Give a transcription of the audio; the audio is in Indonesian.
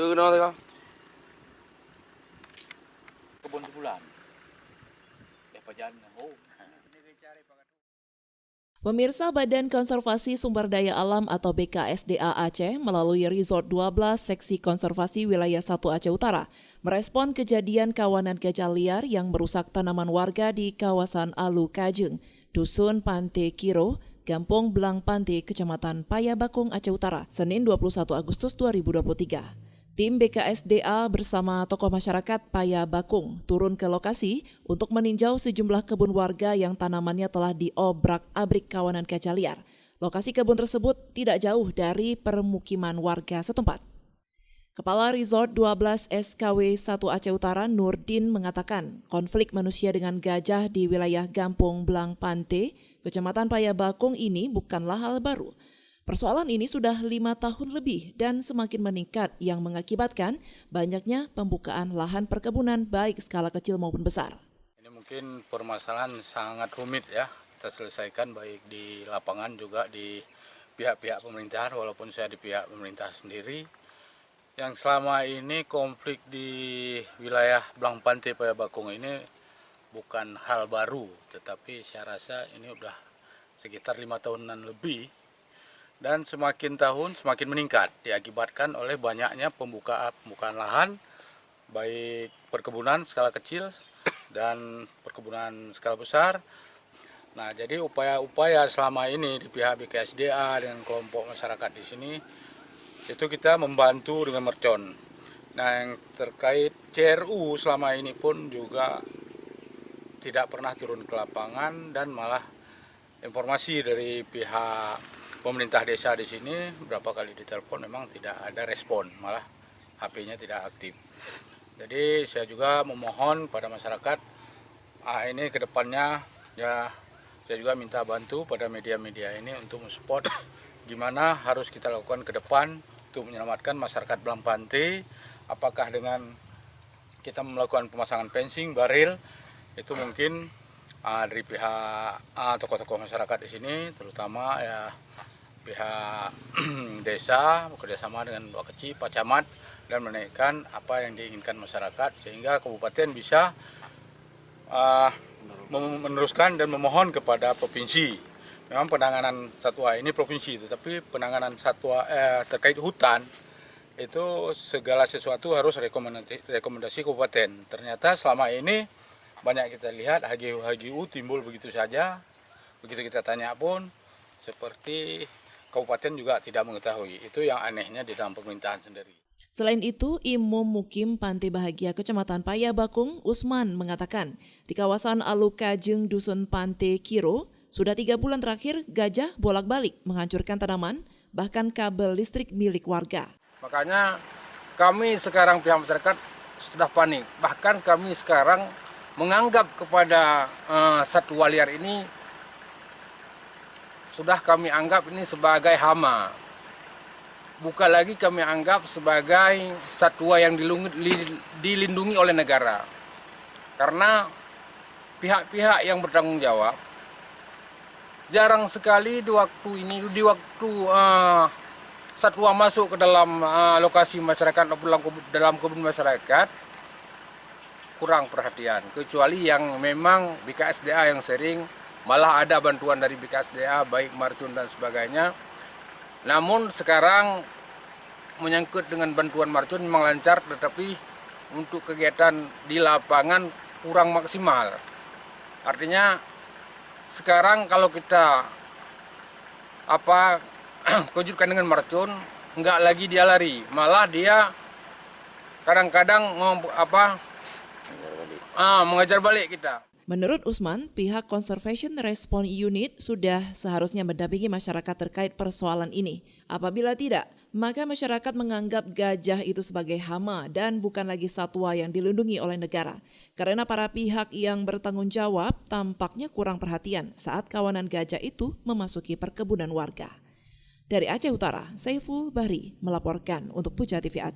Cứ nó thôi con. Kebun sebulan. Pajan oh. Pemirsa, Badan Konservasi Sumber Daya Alam atau BKSDA Aceh melalui Resort 12 Seksi Konservasi Wilayah 1 Aceh Utara merespon kejadian kawanan gajah liar yang merusak tanaman warga di kawasan Alu Kajeng, Dusun Pante Kiro, Kampung Belang Pante, Kecamatan Payabakung, Aceh Utara, Senin 21 Agustus 2023. Tim BKSDA bersama tokoh masyarakat Payabakung turun ke lokasi untuk meninjau sejumlah kebun warga yang tanamannya telah diobrak-abrik kawanan gajah liar. Lokasi kebun tersebut tidak jauh dari permukiman warga setempat. Kepala Resort 12 SKW 1 Aceh Utara Nurdin mengatakan konflik manusia dengan gajah di wilayah Kampung Belang Pante, Kecamatan Payabakung ini bukanlah hal baru. Persoalan ini sudah 5 tahun lebih dan semakin meningkat yang mengakibatkan banyaknya pembukaan lahan perkebunan baik skala kecil maupun besar. Ini mungkin permasalahan sangat rumit ya, kita selesaikan baik di lapangan juga di pihak-pihak pemerintahan, walaupun saya di pihak pemerintah sendiri. Yang selama ini konflik di wilayah Belang Pante Payabakung ini bukan hal baru, tetapi saya rasa ini udah sekitar 5 tahunan lebih. Dan semakin tahun semakin meningkat diakibatkan oleh banyaknya pembukaan lahan baik perkebunan skala kecil dan perkebunan skala besar. Nah, jadi upaya-upaya selama ini di pihak BKSDA dengan kelompok masyarakat di sini itu kita membantu dengan mercon. Nah, yang terkait CRU selama ini pun juga tidak pernah turun ke lapangan dan malah informasi dari pihak pemerintah desa di sini berapa kali ditelepon memang tidak ada respon, malah HP-nya tidak aktif. Jadi saya juga memohon pada masyarakat ini ke depannya ya saya juga minta bantu pada media-media ini untuk mensupport gimana harus kita lakukan ke depan untuk menyelamatkan masyarakat Belang Pante. Apakah dengan kita melakukan pemasangan fencing, baril, itu mungkin dari pihak tokoh-tokoh masyarakat di sini, terutama ya pihak desa bekerjasama dengan Pak Kecil, Pak Camat, dan menaikkan apa yang diinginkan masyarakat sehingga kabupaten bisa meneruskan dan memohon kepada provinsi. Memang penanganan satwa ini provinsi, tetapi penanganan satwa terkait hutan itu segala sesuatu harus rekomendasi kabupaten. Ternyata selama ini banyak kita lihat HGU timbul begitu saja, begitu kita tanya pun seperti kabupaten juga tidak mengetahui. Itu yang anehnya di dalam pemerintahan sendiri. Selain itu, Imam Mukim Pante Bahagia Kecamatan Payabakung, Usman, mengatakan di kawasan Alu Kajeng Dusun Pante Kiro, sudah 3 bulan terakhir gajah bolak-balik menghancurkan tanaman, bahkan kabel listrik milik warga. Makanya kami sekarang pihak masyarakat sudah panik. Bahkan kami sekarang menganggap kepada satwa liar ini sudah kami anggap ini sebagai hama. Bukan lagi kami anggap sebagai satwa yang dilindungi oleh negara. Karena pihak-pihak yang bertanggung jawab jarang sekali di waktu satwa masuk ke dalam lokasi masyarakat dalam kebun masyarakat kurang perhatian. Kecuali yang memang BKSDA yang sering, malah ada bantuan dari BKSDA, baik marcun dan sebagainya. Namun sekarang menyangkut dengan bantuan marcun memang lancar, tetapi untuk kegiatan di lapangan kurang maksimal. Artinya sekarang kalau kita kejutkan dengan marcun, enggak lagi dia lari, malah dia kadang-kadang mengejar balik kita. Menurut Usman, pihak Conservation Response Unit sudah seharusnya mendampingi masyarakat terkait persoalan ini. Apabila tidak, maka masyarakat menganggap gajah itu sebagai hama dan bukan lagi satwa yang dilindungi oleh negara. Karena para pihak yang bertanggung jawab tampaknya kurang perhatian saat kawanan gajah itu memasuki perkebunan warga. Dari Aceh Utara, Saiful Bahri melaporkan untuk Puja TV Aceh.